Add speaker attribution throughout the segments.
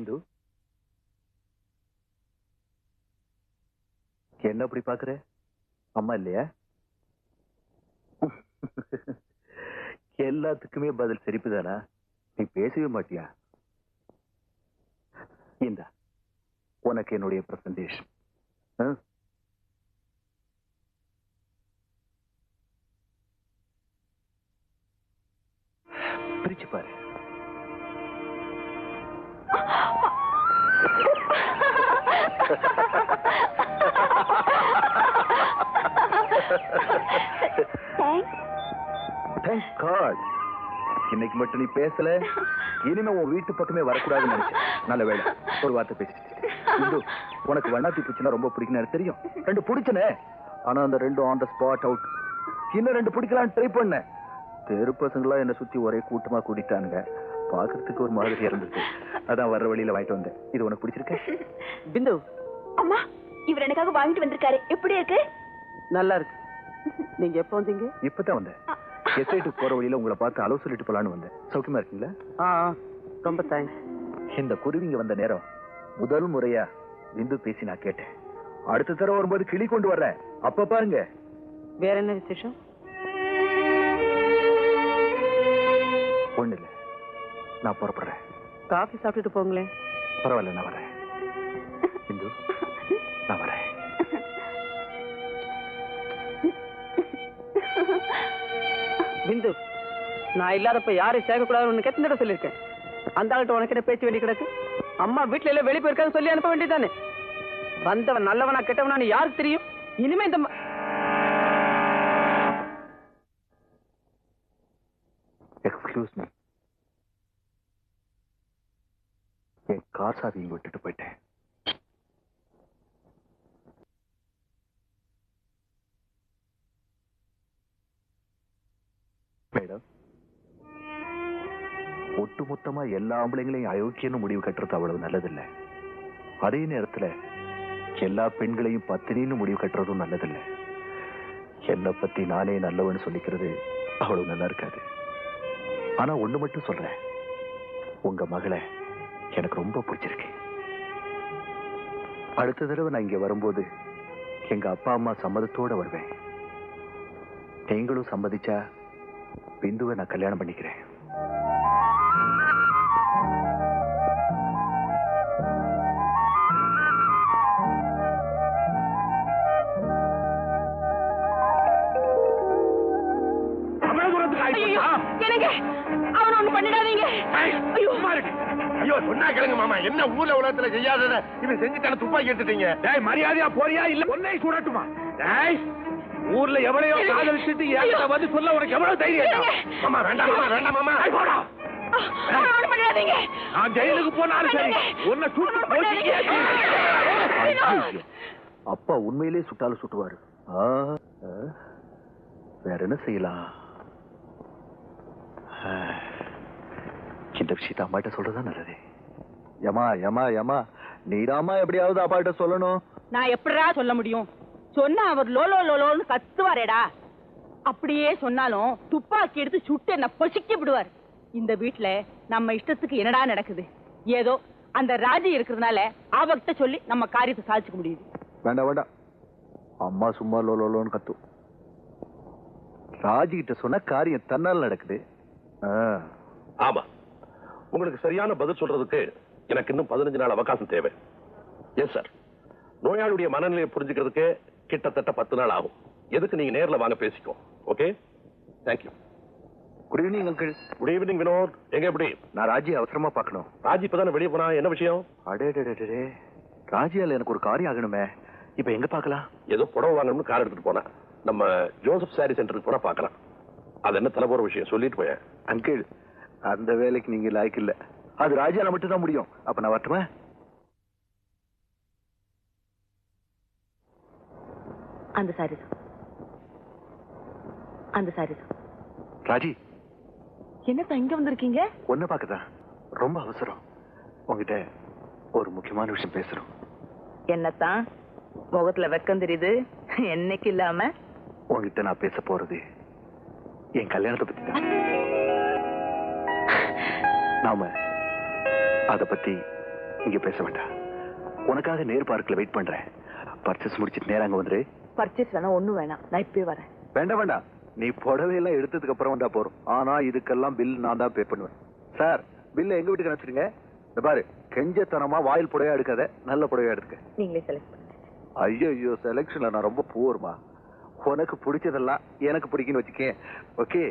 Speaker 1: பிந்து, என்ன அப்படி பாக்குற? அம்மா இல்லையா? எல்லாத்துக்குமே பதில் சிரிப்புதானா? நீ பேசவே மாட்டியா? இந்தா உனக்கு என்னுடைய பிரசன்டேஷன். பிரிச்சு பாரு. Thank God. இன்னைக்கு மட்டும் நீ பேசல, இனிமே உன் வீட்டு பக்கமே வரக்கூடாதுன்னு நினைச்சேன். நல்ல வேலை ஒரு வார்த்தை பேசிட்டு. உனக்கு வண்ணாத்தி பூச்சினா ரொம்ப பிடிக்கும் எனக்கு தெரியும். 2 பிடிச்சனே, ஆனா அந்த 2 ஆன் த ஸ்பாட் அவுட். இன்னும் 2 பிடிக்கலான்னு ட்ரை பண்ணேன். தெரு பசங்களா என்ன சுத்தி ஒரே கூட்டமா கூட்டிட்டானுங்க. பாக்குறதுக்கு ஒரு மாதிரி இருந்துச்சு. அதான் வர்ற வழியில வாங்கிட்டு வந்தேன். இது உனக்கு பிடிச்சிருக்க?
Speaker 2: பிந்து,
Speaker 3: அம்மா இவர் எனக்காக வாங்கிட்டு வந்திருக்காரு. எப்படி இருக்கு?
Speaker 2: நல்லா இருக்கு. நீங்க எப்ப வந்தீங்க?
Speaker 1: இப்பதான் வந்தேன். எஸ்ஐட்டு போற வழியில உங்களை பார்த்து அளவு சொல்லிட்டு போலான்னு வந்தேன். சௌக்கியமா இருக்கீங்களா?
Speaker 2: ரொம்ப தேங்க்ஸ்.
Speaker 1: இந்த குருவிங்க வந்த நேரம் முதல் முறையா பிந்து பேசி நான் கேட்டேன். அடுத்த தடவை வரும்போது கிளி கொண்டு வர்றேன், அப்ப பாருங்க.
Speaker 2: வேற என்ன விசேஷம்?
Speaker 1: ஒண்ணு இல்ல, நான் புறப்படுறேன்.
Speaker 2: காஃபி சாப்பிட்டுட்டு போங்களேன்.
Speaker 1: பரவாயில்ல, நான் வரேன். பிந்து, நான் வரேன்.
Speaker 2: பிந்து, நான் இல்லாதப்ப யாரையும் சேர்க்கக்கூடாதுன்னு எத்தனை தடவை சொல்லியிருக்கேன். அந்த ஆள்கிட்ட உனக்கு என்ன பேச்சு வேண்டி கிடக்கு? அம்மா வீட்டுல எல்லாம் வெளியே போயிருக்கான்னு சொல்லி அனுப்ப வேண்டியதானே? வந்தவன் நல்லவனா கெட்டவனான்னு யாருக்கு தெரியும்? இனிமே இந்த
Speaker 1: எக்ஸ்கியூஸ் மீ, என் கார் சாவியை விட்டுட்டு போயிட்டேன். மேடம், ஒட்டுமொத்தமா எல்லா ஆம்பளைங்களையும் அயோக்கியன்னு முடிவு கட்டுறது அவ்வளவு நல்லதில்லை. அதே நேரத்துல எல்லா பெண்களையும் பத்தினின்னு முடிவு கட்டுறதும் நல்லதில்லை. என்னை பத்தி நானே நல்லவன்னு சொல்லிக்கிறது அவ்வளவு நல்லா இருக்காது. ஆனா ஒண்ணு மட்டும் சொல்றேன், உங்க மகளை எனக்கு ரொம்ப பிடிச்சிருக்கு. அடுத்த தடவை நான் இங்க வரும்போது எங்க அப்பா அம்மா சம்மதத்தோட வருவேன். நீங்களும் சம்மதிச்சா பிந்துவை நான் கல்யாணம் பண்ணிக்கிறேன்.
Speaker 3: அவன் ஒண்ணு பண்ணிடாதீங்க.
Speaker 4: ஐயோ சொன்னா கேளுங்க மாமா, என்ன ஊர்ல உலகத்துல செய்யாத இவன் செஞ்சுட்டான துப்பாக்கி எடுத்துட்டீங்க. மரியாதையா போறியா இல்ல ஒன்னை சுடட்டுமா? ஊர்ல எவ்வளையோ காதலிச்சுட்டு ஏன் வந்து சொல்ல உனக்கு எவ்வளவு தைரியம்? மாமா வேண்டாம் மாமா, வேண்டாம் மாமா. நான் ஜெயிலுக்கு போனாலும் சரி உன்னை சுட்டு.
Speaker 1: அப்பா உண்மையிலே சுட்டாலும் சுட்டுவாரு. வேற என்ன செய்யலாம்? இந்த விஷயத்தை அம்மாட்ட சொல்றதா நல்லது. யமா யமா யமா, நீராமா எப்படியாவது அப்பாட்ட சொல்லணும்.
Speaker 5: நான் எப்படிடா சொல்ல முடியும்? சொன்னா அவர் லோலோ லோலோன்னு கத்துவாரேடா. அப்படியே சொன்னாலும் துப்பாக்கி எடுத்து சுட்டு என்ன பொசுக்கி விடுவார். இந்த வீட்டுல நம்ம இஷ்டத்துக்கு என்னடா நடக்குது? ஏதோ அந்த ராஜி இருக்கிறதுனால அவகிட்ட சொல்லி நம்ம காரியத்தை சாதிச்சுக்க முடியுது.
Speaker 1: வேண்டாம் வேண்டாம், அம்மா சும்மா லோலோன்னு கத்தும். ராஜி கிட்ட சொன்ன காரியம் தன்னால் நடக்குது.
Speaker 4: ஆமா, உங்களுக்கு சரியான பதில் சொல்றதுக்கு எனக்கு இன்னும் 15 நாள் அவகாசம் தேவை. எஸ் சார், நோயாளியுடைய மனநிலையை புரிஞ்சுக்கிறதுக்கு கிட்டத்தட்ட 10 நாள் ஆகும். எதுக்கு நீங்க நேர்ல வாங்க பேசிக்கோ. Okay, thank you.
Speaker 1: Good evening uncle.
Speaker 4: Good evening Vinod. எங்க எப்படி?
Speaker 1: நான் ராஜி அவசரமா பார்க்கணும்.
Speaker 4: ராஜி இப்பதானே வெளியே போனா, என்ன விஷயம்?
Speaker 1: அடே ராஜியால எனக்கு ஒரு காரியம் ஆகணுமே. இப்ப எங்க பார்க்கலாம்?
Speaker 4: ஏதோ புடவை வாங்கணும்னு கார் எடுத்துட்டு போனா, நம்ம ஜோசப் சாரி சென்டருக்கு போனா பார்க்கலாம். அது என்ன தலை போற விஷயம் சொல்லிட்டு போய.
Speaker 1: அங்கிள், அந்த வேலைக்கு நீங்க லாய்க்கு இல்ல. அது ராஜியால மட்டும் தான் முடியும். அப்ப நான் வரட்டுமா?
Speaker 3: அந்த சாரி தான், அந்த சாரி தான்.
Speaker 1: ராஜி,
Speaker 3: என்னப்பா இங்க வந்திருக்கீங்க?
Speaker 1: ஒண்ணு பார்க்கதான், ரொம்ப அவசரம். உங்ககிட்ட ஒரு முக்கியமான விஷயம் பேசணும்.
Speaker 3: என்னத்தான் முகத்துல வெக்கம் தெரியுது? என்னைக்கு இல்லாம
Speaker 1: உங்ககிட்ட நான் பேச போறது என் கல்யாணத்தை பத்தி தான். நாம அத பத்தி இங்க பேச வேண்டாம். உனக்காக நேர் பார்க்ல வெயிட் பண்றேன். பர்ச்சேஸ் முடிச்சிட்டு நேரா அங்க வந்துரு.
Speaker 3: பர்ச்சேஸ் வேணாம், ஒண்ணும் வேணாம், நான் இப்பவே வரேன்.
Speaker 1: வேண்டாம் வேண்டாம், நீ புடவை எல்லாம் எடுத்ததுக்கு அப்புறம் வந்தா போறோம். ஆனா இதுக்கெல்லாம் பில் நான் தான் பே பண்ணுவேன். சார், பில்ல எங்க வீட்டுக்கு அனுப்பிச்சிருங்க. இந்த பாரு, கெஞ்சத்தனமா வாயில் புடவையா எடுக்காத, நல்ல புடவையா எடுக்க.
Speaker 3: நீங்களே செலக்ட் பண்ணுங்க.
Speaker 1: ஐயோ, செலக்ஷன்ல நான் ரொம்ப பூர்மா. உனக்கு பிடிச்சதெல்லாம் எனக்கு பிடிக்குன்னு வச்சுக்கேன். ஓகே?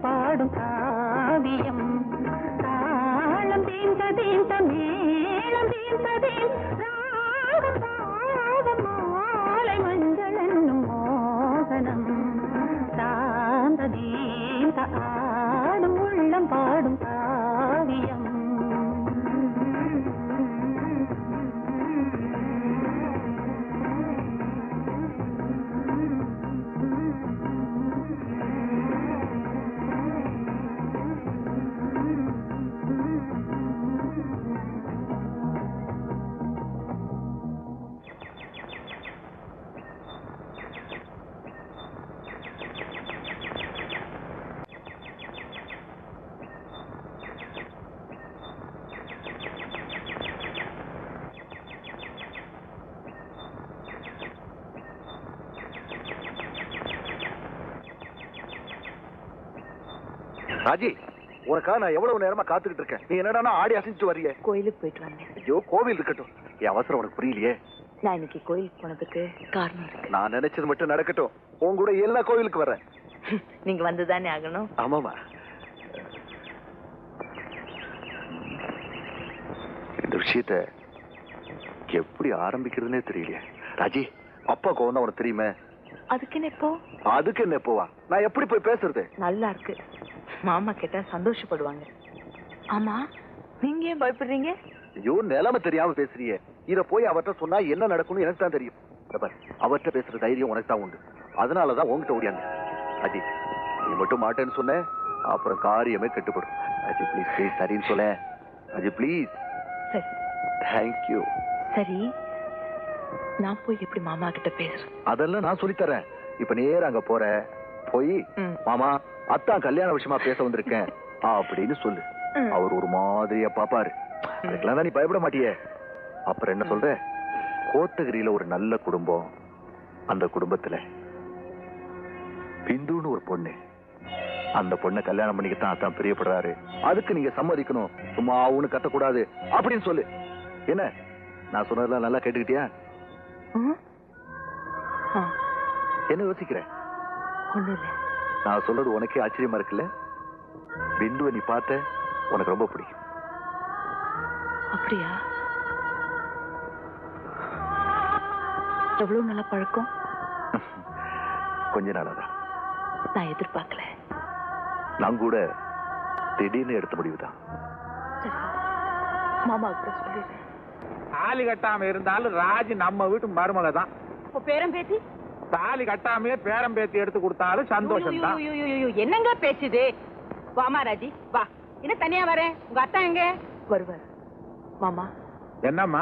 Speaker 6: பாடும் காவியம் தாளம் தீந்த தீந்த மேளம் தீந்த ராகம் பாவம் மாலை மஞ்சள் என்னும் மோகனம் சாந்த தீந்த ஆடும் உள்ளம் பாடும் காவியம்
Speaker 1: ராஜி, உனக்கா நான் எவ்வளவு நேரமா காத்துக்கிட்டு இருக்கேன். நீ என்னடா ஆடி அசைச்சிட்டு வர்றியே?
Speaker 7: கோயிலுக்கு போயிட்டு வந்தேன்.
Speaker 1: ஐயோ, கோவில் இருக்கட்டும். என் அவசரம் உனக்கு புரியலையே.
Speaker 7: நான் இன்னைக்கு கோயிலுக்கு போனதுக்கு காரணம் இருக்கு.
Speaker 1: நான் நினைச்சது மட்டும் நடக்கட்டும். உன் கூட எல்லா கோவிலுக்கு வர்றேன்.
Speaker 7: நீங்க வந்துதானே ஆகணும்.
Speaker 1: ஆமாமா. இந்த விஷயத்த எப்படி ஆரம்பிக்கிறதுனே தெரியலையே. ராஜி, அப்பா கோவம் தான் உனக்கு தெரியுமே.
Speaker 7: அதுக்கு என்ன இப்போ?
Speaker 1: அதுக்கு என்ன இப்போவா? நான் எப்படி போய் பேசுறது?
Speaker 7: நல்லா இருக்கு. மாமா கேட்டா சந்தோஷப்படுவாங்க. ஆமா, நீங்க ஏன் பயப்படுறீங்க?
Speaker 1: ஐயோ, நிலைமை தெரியாம பேசுறியே. இத போய் அவர்கிட்ட சொன்னா என்ன நடக்கும்னு எனக்கு தான் தெரியும். அவர்கிட்ட பேசுற தைரியம் உனக்கு தான் உண்டு. அதனாலதான் உங்ககிட்ட ஓடியாங்க. அஜி, நீ மட்டும் மாட்டேன்னு சொன்ன, அப்புறம் காரியமே கெட்டுப்படும். அஜி ப்ளீஸ் ப்ளீஸ் சரின்னு சொல்ல. அஜி ப்ளீஸ்.
Speaker 7: சரி.
Speaker 1: தேங்க்யூ.
Speaker 7: சரி, நான் போய் எப்படி மாமா கிட்ட பேசுறேன்?
Speaker 1: அதெல்லாம் நான் சொல்லித்தரேன். இப்ப நேரா அங்க போற, போய் மாமா அத்தான் கல்யாண விஷயமா பேச வந்திருக்கேன் அப்படின்னு சொல்லு. அவர் ஒரு மாதிரியா பாப்பாரு. அதுக்கெல்லாம் தான் நீ பயப்பட மாட்டியே. அப்புறம் என்ன சொல்ற? கோத்தகிரியில ஒரு நல்ல குடும்பம், அந்த குடும்பத்துல பிந்துன்னு ஒரு பொண்ணு, அந்த பொண்ணை கல்யாணம் பண்ணிக்கத்தான் அத்தான் பிரியப்படுறாரு. அதுக்கு நீங்க சம்மதிக்கணும், சும்மா அவனு கத்தக்கூடாது அப்படின்னு சொல்லு. என்ன நான் சொன்னதெல்லாம் நல்லா கேட்டுக்கிட்டியா? என்ன யோசிக்கிற?
Speaker 7: ஒண்ணு இல்ல.
Speaker 1: நான் சொல்றது உனக்கே ஆச்சரியமா இருக்குல்ல? பிந்துவை நீ பார்த்த, உனக்கு ரொம்ப பிடிக்கும்.
Speaker 7: அப்படியா? எவ்வளவு நல்ல பழக்கம்?
Speaker 1: கொஞ்ச நாளாதான்.
Speaker 7: நான் எதிர்பார்க்கல.
Speaker 1: நான் கூட திடீர்னு எடுத்த முடிவுதான்.
Speaker 7: மாமா கூட சொல்லிடுறேன்.
Speaker 8: தாலி கட்டாம இருந்தாலும் ராஜி நம்ம வீட்டு மருமக தான்.
Speaker 5: பேரம் பேத்தி
Speaker 8: தாலி கட்டாமையே பேரம் பேத்தி எடுத்து கொடுத்தாலும் சந்தோஷம் தான்.
Speaker 5: என்னங்க பேச்சுது? வாமா ராஜி வா. என்ன தனியா வரேன்? உங்க அத்தா எங்க?
Speaker 7: வருவார். மாமா.
Speaker 8: என்னம்மா?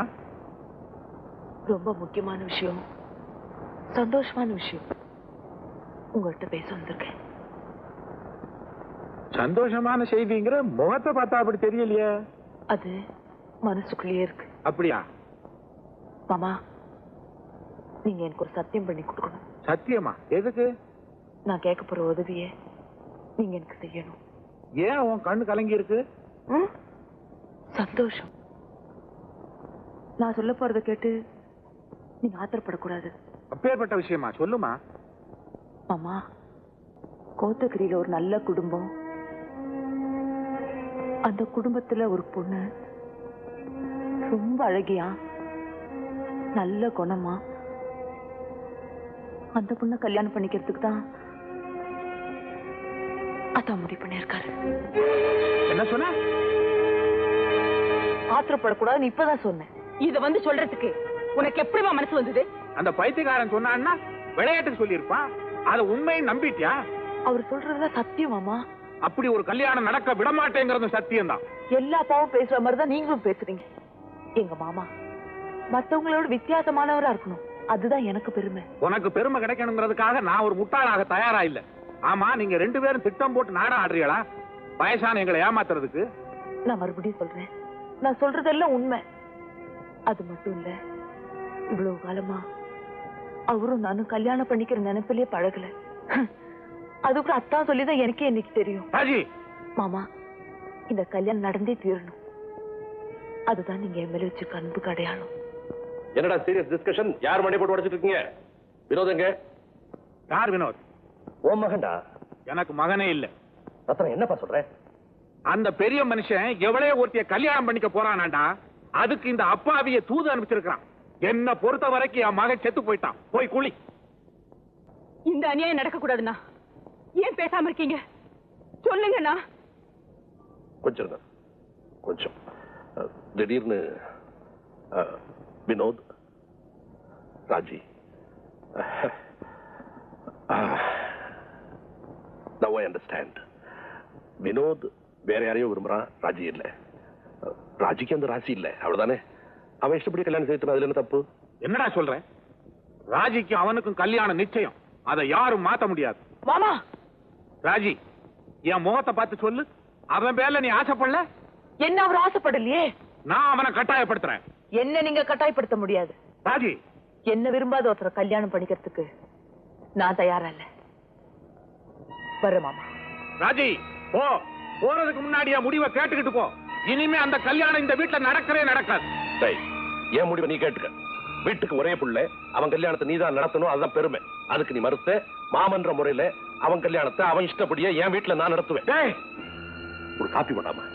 Speaker 7: ரொம்ப முக்கியமான விஷயம், சந்தோஷமான விஷயம் உங்கள்கிட்ட பேச வந்திருக்கேன்.
Speaker 8: சந்தோஷமான செய்திங்கிற முகத்தை பார்த்தா அப்படி தெரியலையே.
Speaker 7: அது மனசுக்குள்ளேயே இருக்கு.
Speaker 8: அப்படியா?
Speaker 7: மாமா, நீங்க எனக்கு ஒரு சத்தியம் பண்ணி கொடுக்கணும்.
Speaker 8: சத்தியமா? எதுக்கு?
Speaker 7: நான் கேட்க போற உதவிய நீங்க எனக்கு செய்யணும்.
Speaker 8: ஏன் உன் கண்ணு கலங்கி இருக்கு?
Speaker 7: சந்தோஷம். நான் சொல்ல போறத கேட்டு நீங்க ஆத்திரப்படக்கூடாது.
Speaker 8: அப்பேற்பட்ட விஷயமா? சொல்லுமா.
Speaker 7: மாமா, கோத்தகிரியில ஒரு நல்ல குடும்பம், அந்த குடும்பத்துல ஒரு பொண்ணு ரொம்ப அழகியா, நல்ல குணமா, அந்த பொண்ணை கல்யாணம் பண்ணிக்கிறதுக்கு தான் அதான் முடிவு பண்ணிருக்காரு.
Speaker 8: என்ன சொன்ன?
Speaker 7: ஆத்திரப்படக்கூடாதுன்னு இப்பதான் சொன்னேன்.
Speaker 5: இத வந்து சொல்றதுக்கு உனக்கு எப்படிமா மனசு வந்தது?
Speaker 8: அந்த பைத்தியக்காரன் சொன்னான்னா விளையாட்டுக்கு சொல்லியிருப்பான். அதை உண்மையை நம்பிட்டியா?
Speaker 7: அவர் சொல்றதுதான் சத்தியம் மாமா.
Speaker 8: அப்படி ஒரு கல்யாணம் நடக்க விடமாட்டேங்கிறது சத்தியம் தான்.
Speaker 7: எல்லா அப்பாவும் பேசுற மாதிரிதான் நீங்களும் பேசுறீங்க. எங்க மாமா மத்தவங்களோட வித்தியாசமானவரா இருக்கணும், அதுதான் எனக்கு பெருமை.
Speaker 8: உனக்கு பெருமை கிடைக்கணுங்கிறதுக்காக நான் ஒரு முட்டாளாக தயாரா இல்ல. ஆமா, நீங்க ரெண்டு பேரும் திட்டம் போட்டு நாடகம் ஆடுறீங்களா வயசான எங்களை ஏமாத்துறதுக்கு?
Speaker 7: நான் மறுபடியும் சொல்றேன், நான் சொல்றதெல்லாம் உண்மை. அது மட்டும் இல்ல, இவ்வளவு காலமா அவரும் நானும் கல்யாணம் பண்ணிக்கிற நினைப்பிலே பழகல. அது கூட அத்தான் சொல்லிதான் எனக்கே இன்னைக்கு தெரியும். மாமா, இந்த கல்யாணம் நடந்தே தீரணும். அதுதான் நீங்க என் மேல வச்சிருக்க அன்புக்கு அடையாளம்.
Speaker 4: என்னடா சீரியஸ் டிஸ்கஷன்? யார் மணி போட்டு உடைச்சிட்டு இருக்கீங்க? வினோத் எங்க?
Speaker 8: யார் வினோத்?
Speaker 1: ஓ மகன்டா.
Speaker 8: எனக்கு மகனே இல்ல.
Speaker 4: ரத்னம் என்னப்பா சொல்ற?
Speaker 8: அந்த பெரிய மனுஷன் எவ்வளவு ஒருத்திய கல்யாணம் பண்ணிக்க போறானாண்டா, அதுக்கு இந்த அப்பாவிய தூது அனுப்பிச்சிருக்கான். என்ன பொறுத்த வரைக்கும் என் மகன் செத்து போயிட்டான். போய் குளி.
Speaker 5: இந்த அநியாயம் நடக்க கூடாதுண்ணா. ஏன் பேசாம இருக்கீங்க? சொல்லுங்கண்ணா.
Speaker 4: கொஞ்சம் இருங்க. கொஞ்சம் திடீர்னு Vinod, Raji, now I understand. Vinod வேற யாரையும் விரும்புறான், ராஜி இல்ல. ராஜிக்கு அந்த ராசி இல்ல, அவ்வளவுதானே? அவன் இஷ்டப்படி கல்யாணம் செய்யணும், அதுல என்ன தப்பு?
Speaker 8: என்னடா சொல்ற? ராஜிக்கும் அவனுக்கும் கல்யாணம் நிச்சயம். அதை யாரும் மாத்த முடியாது.
Speaker 7: மாமா,
Speaker 8: ராஜி, என் முகத்தை பார்த்து சொல்லு, அவன் பேர்ல நீ ஆசைப்படல?
Speaker 7: என்ன அவர் ஆசைப்படலையே.
Speaker 8: நான் அவனை கட்டாயப்படுத்துறேன்.
Speaker 7: என்ன நீங்க கட்டாயப்படுத்த முடியாது.
Speaker 8: ராஜி,
Speaker 7: என்ன விரும்பாத ஒருத்தரை கல்யாணம் பண்ணிக்கிறதுக்கு நான் தயாரா இல்ல. வர மாமா.
Speaker 8: ராஜி, போ. போறதுக்கு முன்னாடி என் முடிவை கேட்டுக்கிட்டு போ. இனிமே அந்த கல்யாணம் இந்த வீட்டுல நடக்கவே நடக்காது.
Speaker 4: டேய், என் முடிவை நீ கேட்டுக்க. வீட்டுக்கு ஒரே புள்ள, அவன் கல்யாணத்தை நீதான் நடத்தணும், அதுதான் பெருமை. அதுக்கு நீ மறுத்த, மாமன்ற முறையில அவன் கல்யாணத்தை அவன் இஷ்டப்படியே என் வீட்டுல நான் நடத்துவேன்.
Speaker 8: டேய்,
Speaker 4: ஒரு காப்பி பண்ணாம